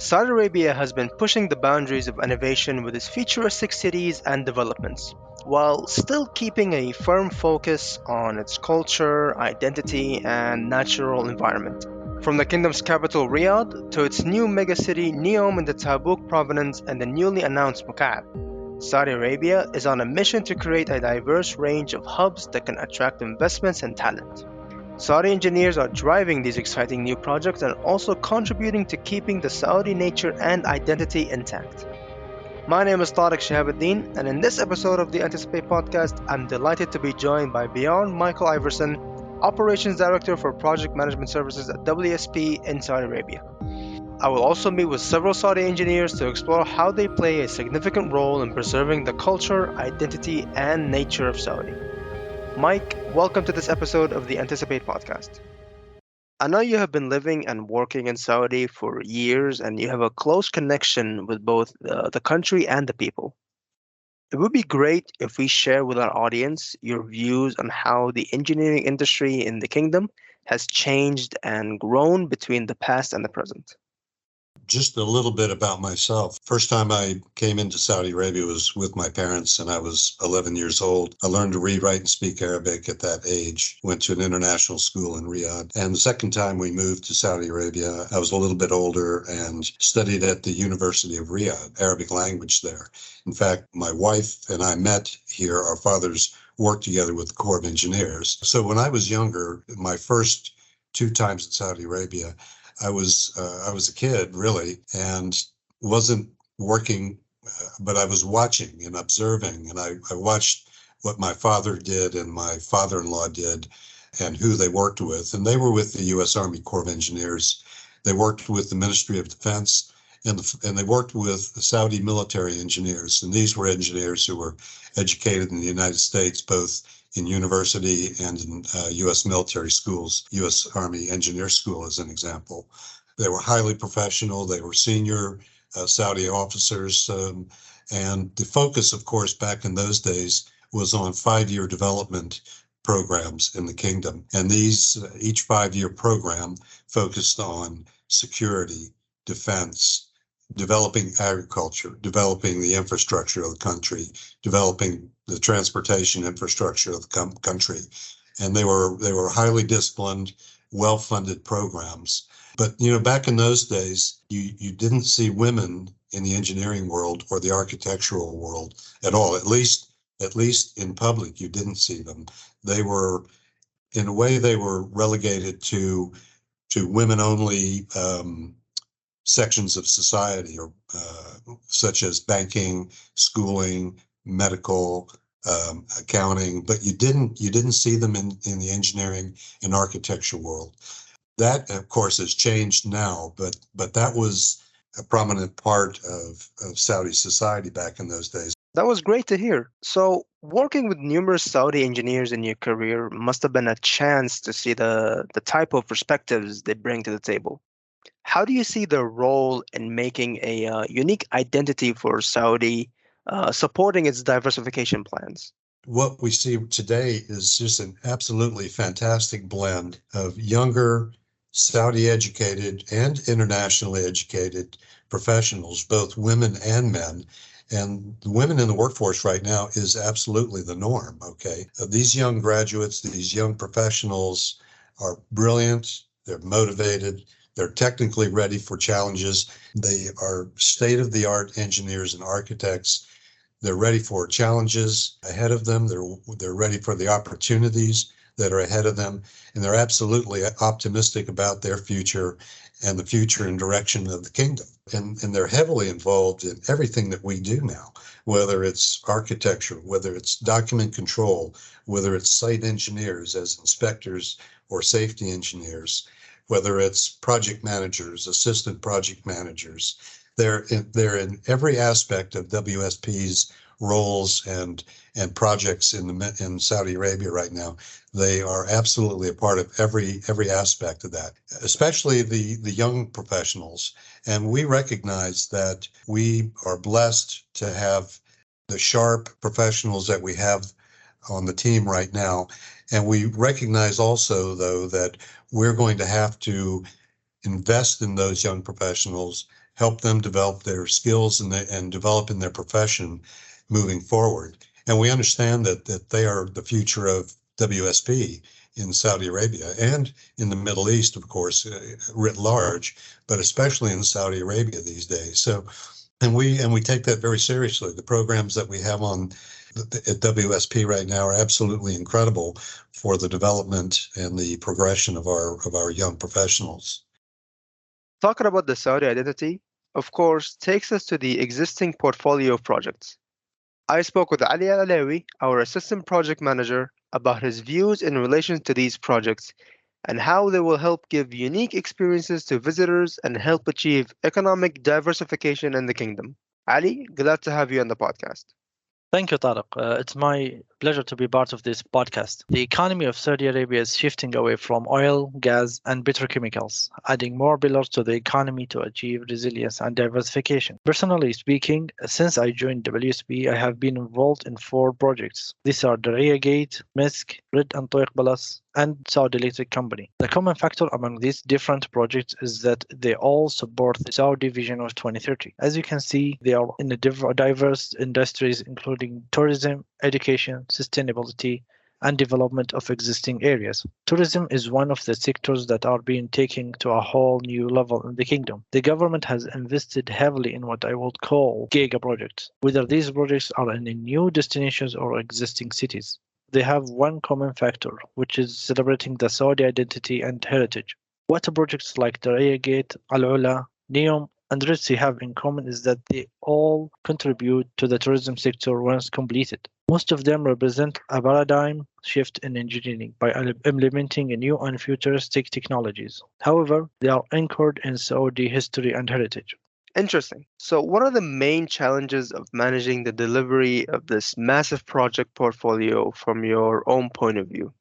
Saudi Arabia has been pushing the boundaries of innovation with its futuristic cities and developments, while still keeping a firm focus on its culture, identity, and natural environment. From the kingdom's capital Riyadh to its new megacity Neom in the Tabuk province and the newly announced Mukab, Saudi Arabia is on a mission to create a diverse range of hubs that can attract investments and talent. Saudi engineers are driving these exciting new projects and also contributing to keeping the Saudi nature and identity intact. My name is Tariq Shehabaddin, and in this episode of the Anticipate Podcast, I'm delighted to be joined by Bjarne Michael Iverson, Operations Director for Project Management Services at WSP in Saudi Arabia. I will also meet with several Saudi engineers to explore how they play a significant role in preserving the culture, identity, and nature of Saudi. Mike, welcome to this episode of the Anticipate Podcast. I know you have been living and working in Saudi for years and you have a close connection with both the country and the people. It would be great if we share with our audience your views on how the engineering industry in the kingdom has changed and grown between the past and the present. Just a little bit about myself. First time I came into Saudi Arabia was with my parents, and I was 11 years old. I learned to read, write, and speak Arabic at that age. Went to an international school in Riyadh. And the second time we moved to Saudi Arabia, I was a little bit older and studied at the University of Riyadh, Arabic language there. In fact, my wife and I met here. Our fathers worked together with the Corps of Engineers. So when I was younger, my first 2 times in Saudi Arabia, I was a kid, really, and wasn't working, but I was watching and observing, and I watched what my father did and my father-in-law did and who they worked with. And they were with the U.S. Army Corps of Engineers. They worked with the Ministry of Defense, and they worked with the Saudi military engineers. And these were engineers who were educated in the United States, both in university and in U.S. military schools, U.S. Army Engineer School as an example. They were highly professional. They were senior Saudi officers. And the focus, of course, back in those days was on 5-year development programs in the kingdom. And these, each 5-year program focused on security, defense, developing agriculture, developing the infrastructure of the country, developing the transportation infrastructure of the country. And they were highly disciplined, well-funded programs. But, back in those days, you didn't see women in the engineering world or the architectural world at all. At least in public, you didn't see them. They were, in a way, they were relegated to women-only sections of society, or such as banking, schooling, medical, accounting, but you didn't see them in the engineering and architecture world. That, of course, has changed now, but that was a prominent part of Saudi society back in those days. That was great to hear. So, working with numerous Saudi engineers in your career must have been a chance to see the type of perspectives they bring to the table. How do you see their role in making a unique identity for Saudi, supporting its diversification plans? What we see today is just an absolutely fantastic blend of younger, Saudi-educated and internationally educated professionals, both women and men. And the women in the workforce right now is absolutely the norm, okay? These young graduates, these young professionals are brilliant, they're motivated, they're technically ready for challenges. They are state-of-the-art engineers and architects. They're ready for challenges ahead of them. They're ready for the opportunities that are ahead of them. And they're absolutely optimistic about their future and the future and direction of the kingdom. And they're heavily involved in everything that we do now, whether it's architecture, whether it's document control, whether it's site engineers as inspectors or safety engineers, whether it's project managers, assistant project managers. They're in every aspect of WSP's roles and projects in Saudi Arabia right now. They are absolutely a part of every aspect of that, especially the young professionals. And we recognize that we are blessed to have the sharp professionals that we have on the team right now. And we recognize also, though, that we're going to have to invest in those young professionals help them develop their skills and develop in their profession moving forward. And we understand that they are the future of WSP in Saudi Arabia and in the Middle East, of course, writ large, but especially in Saudi Arabia these days. So, and we take that very seriously. The programs that we have on at WSP right now are absolutely incredible for the development and the progression of our young professionals. Talking about the Saudi identity, of course, takes us to the existing portfolio of projects. I spoke with Ali Al-Alawi, our assistant project manager, about his views in relation to these projects and how they will help give unique experiences to visitors and help achieve economic diversification in the kingdom. Ali, glad to have you on the podcast. Thank you, Tariq. It's my pleasure to be part of this podcast. The economy of Saudi Arabia is shifting away from oil, gas, and petrochemicals, adding more pillars to the economy to achieve resilience and diversification. Personally speaking, since I joined WSP, I have been involved in 4 projects. These are Diriyah Gate, Misk, Red and Toiq Palace, and Saudi Electric Company. The common factor among these different projects is that they all support the Saudi Vision of 2030. As you can see, they are in diverse industries including tourism, education, sustainability, and development of existing areas. Tourism is one of the sectors that are being taken to a whole new level in the kingdom. The government has invested heavily in what I would call giga projects, whether these projects are in new destinations or existing cities. They have one common factor, which is celebrating the Saudi identity and heritage. What projects like Diriyah Gate, Al-Ula, Neom, and Red Sea have in common is that they all contribute to the tourism sector once completed. Most of them represent a paradigm shift in engineering by implementing new and futuristic technologies. However, they are anchored in Saudi history and heritage. Interesting. So, what are the main challenges of managing the delivery of this massive project portfolio from your own point of view?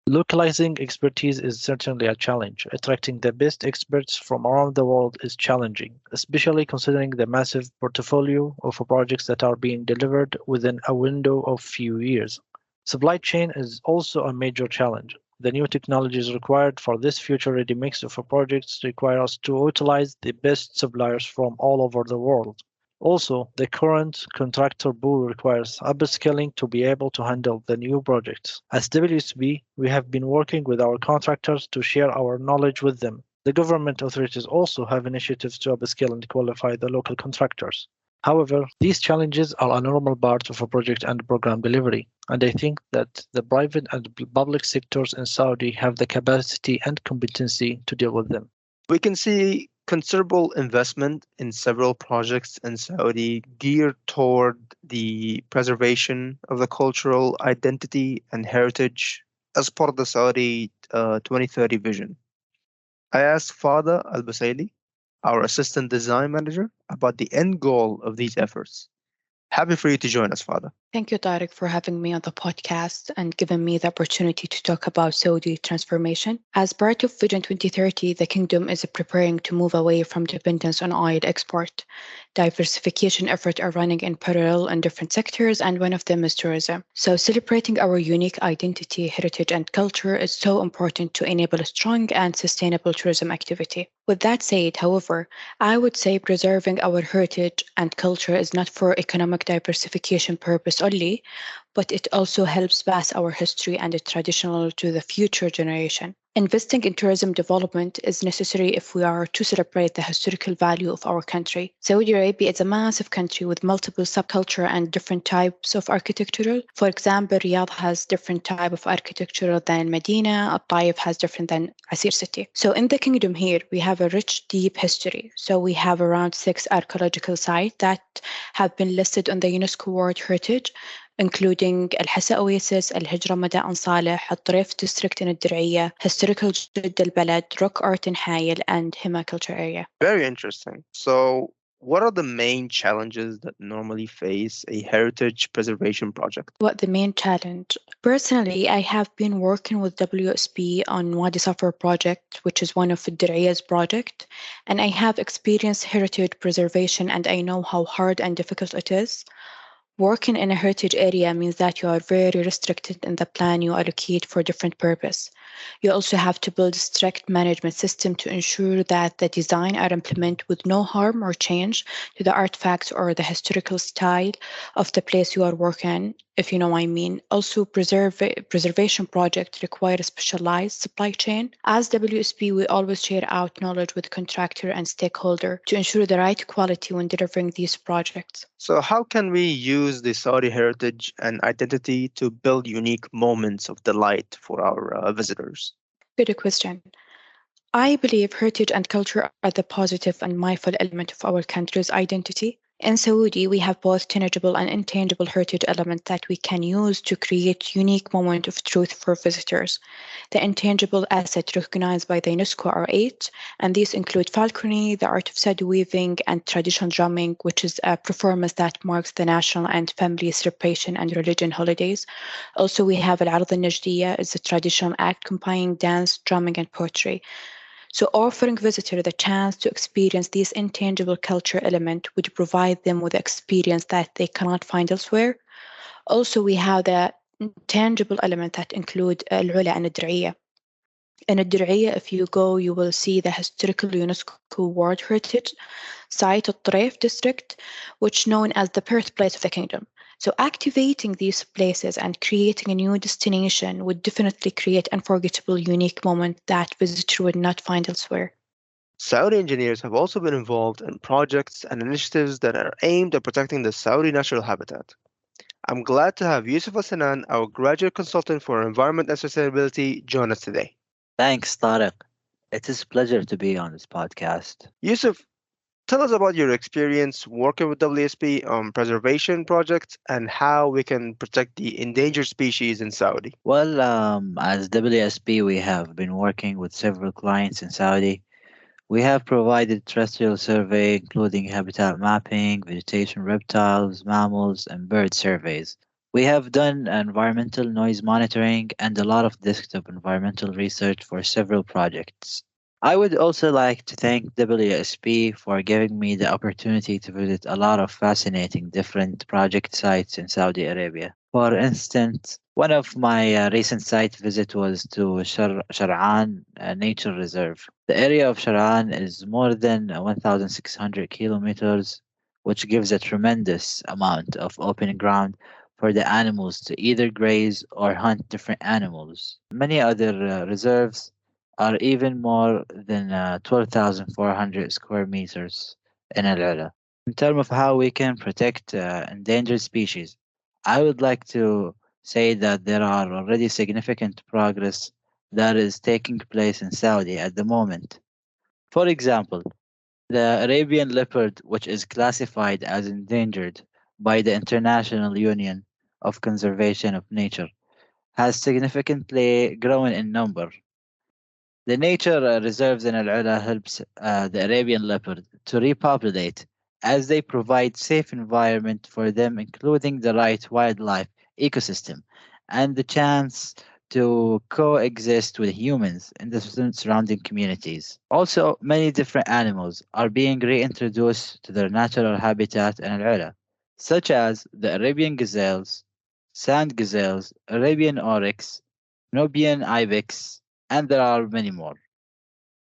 Localizing expertise is certainly a challenge. Attracting the best experts from around the world is challenging, especially considering the massive portfolio of projects that are being delivered within a window of few years. Supply chain is also a major challenge. The new technologies required for this future-ready mix of projects require us to utilize the best suppliers from all over the world. Also, the current contractor pool requires upskilling to be able to handle the new projects. As WSB, we have been working with our contractors to share our knowledge with them. The government authorities also have initiatives to upskill and qualify the local contractors. However, these challenges are a normal part of a project and program delivery, and I think that the private and public sectors in Saudi have the capacity and competency to deal with them. We can see considerable investment in several projects in Saudi geared toward the preservation of the cultural identity and heritage as part of the Saudi 2030 vision. I asked Fada Al-Basaili, our assistant design manager, about the end goal of these efforts. Happy for you to join us, Fada. Thank you, Tariq, for having me on the podcast and giving me the opportunity to talk about Saudi transformation. As part of Vision 2030, the kingdom is preparing to move away from dependence on oil export. Diversification efforts are running in parallel in different sectors, and one of them is tourism. So celebrating our unique identity, heritage, and culture is so important to enable a strong and sustainable tourism activity. With that said, however, I would say preserving our heritage and culture is not for economic diversification purpose only, but it also helps pass our history and its traditional to the future generation. Investing in tourism development is necessary if we are to celebrate the historical value of our country. Saudi Arabia is a massive country with multiple subculture and different types of architectural. For example, Riyadh has different type of architecture than Medina, Al-Taif has different than Asir city. So in the kingdom here, we have a rich, deep history. So we have around 6 archaeological sites that have been listed on the UNESCO World Heritage, including الحسا Oasis, الهجرة مدائن صالح, الطريف district in الدرعية, historical جد البلد, rock art in Hayel, and Hima culture area. Very interesting. So, what are the main challenges that normally face a heritage preservation project? What the main challenge? Personally, I have been working with WSP on Wadi Safar project, which is one of Dir'iya's project, and I have experienced heritage preservation and I know how hard and difficult it is. Working in a heritage area means that you are very restricted in the plan you allocate for different purpose. You also have to build a strict management system to ensure that the design are implemented with no harm or change to the artifacts or the historical style of the place you are working, if you know what I mean. Also, preservation projects require a specialized supply chain. As WSP, we always share out knowledge with contractor and stakeholder to ensure the right quality when delivering these projects. So, how can we use the Saudi heritage and identity to build unique moments of delight for our visitors? Good question. I believe heritage and culture are the positive and mindful element of our country's identity. In Saudi, we have both tangible and intangible heritage elements that we can use to create unique moment of truth for visitors. The intangible assets recognized by the UNESCO are eight, and these include falconry, the art of Saudi weaving, and traditional drumming, which is a performance that marks the national and family celebration and religion holidays. Also, we have Al-Arad al-Najdiya, is a traditional act combining dance, drumming, and poetry. So offering visitors the chance to experience these intangible culture element would provide them with experience that they cannot find elsewhere. Also, we have the tangible element that include Al-Ula and Ad-Dir'iyya. In Ad-Dir'iyya, if you go, you will see the historical UNESCO World Heritage Site of Taif district, which known as the birthplace of the kingdom. So activating these places and creating a new destination would definitely create unforgettable, unique moment that visitors would not find elsewhere. Saudi engineers have also been involved in projects and initiatives that are aimed at protecting the Saudi natural habitat. I'm glad to have Yusuf Al-Sanan, our graduate consultant for environment and sustainability, join us today. Thanks, Tariq. It is a pleasure to be on this podcast. Yusuf, tell us about your experience working with WSP on preservation projects and how we can protect the endangered species in Saudi. Well, as WSP, we have been working with several clients in Saudi. We have provided terrestrial survey, including habitat mapping, vegetation, reptiles, mammals, and bird surveys. We have done environmental noise monitoring and a lot of desktop environmental research for several projects. I would also like to thank WSP for giving me the opportunity to visit a lot of fascinating different project sites in Saudi Arabia. For instance, one of my recent site visit was to Shar'an Nature Reserve. The area of Shar'an is more than 1,600 kilometers, which gives a tremendous amount of open ground for the animals to either graze or hunt different animals. Many other reserves are even more than 12,400 square meters in Al Ula. In terms of how we can protect endangered species, I would like to say that there are already significant progress that is taking place in Saudi at the moment. For example, the Arabian leopard, which is classified as endangered by the International Union of Conservation of Nature, has significantly grown in number. The nature reserves in Al Ula helps the Arabian leopard to repopulate as they provide safe environment for them, including the right wildlife ecosystem and the chance to coexist with humans in the surrounding communities. Also, many different animals are being reintroduced to their natural habitat in Al Ula, such as the Arabian gazelles, sand gazelles, Arabian oryx, Nubian ibex, and there are many more.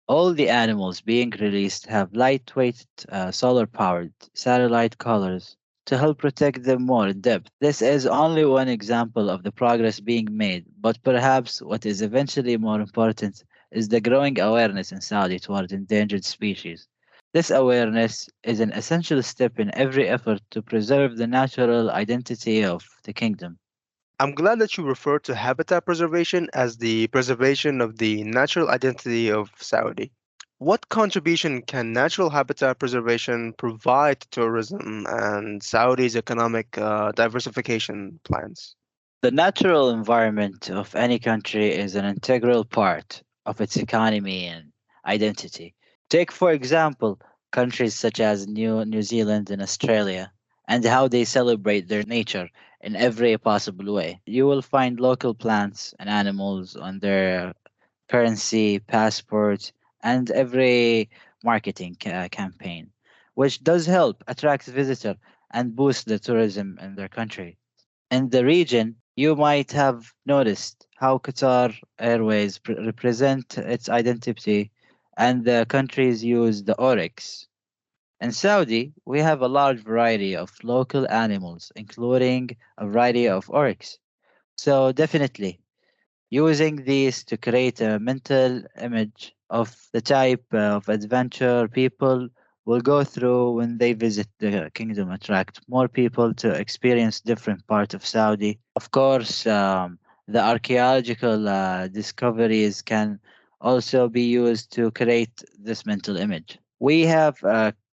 All the animals being released have lightweight solar powered satellite collars to help protect them more in depth. This is only one example of the progress being made, but perhaps what is eventually more important is the growing awareness in Saudi toward endangered species. This awareness is an essential step in every effort to preserve the natural identity of the kingdom. I'm glad that you refer to habitat preservation as the preservation of the natural identity of Saudi. What contribution can natural habitat preservation provide to tourism and Saudi's economic diversification plans? The natural environment of any country is an integral part of its economy and identity. Take, for example, countries such as New Zealand and Australia, and how they celebrate their nature in every possible way. You will find local plants and animals on their currency, passports, and every marketing campaign, which does help attract visitors and boost the tourism in their country. In the region, You might have noticed how Qatar Airways represent its identity and the countries use the oryx. In Saudi, we have a large variety of local animals, including a variety of oryx. So definitely, using these to create a mental image of the type of adventure people will go through when they visit the kingdom, attract more people to experience different parts of Saudi. Of course, the archaeological discoveries can also be used to create this mental image. We have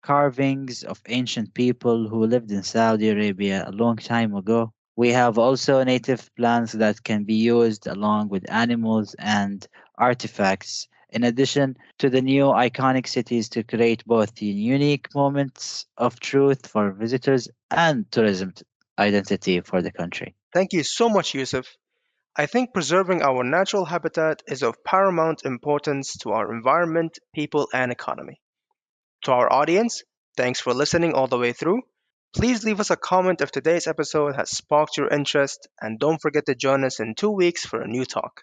carvings of ancient people who lived in Saudi Arabia a long time ago. We have also native plants that can be used along with animals and artifacts, in addition to the new iconic cities to create both the unique moments of truth for visitors and tourism identity for the country. Thank you so much, Yusuf. I think preserving our natural habitat is of paramount importance to our environment, people, and economy. To our audience, thanks for listening all the way through. Please leave us a comment if today's episode has sparked your interest, and don't forget to join us in 2 weeks for a new talk.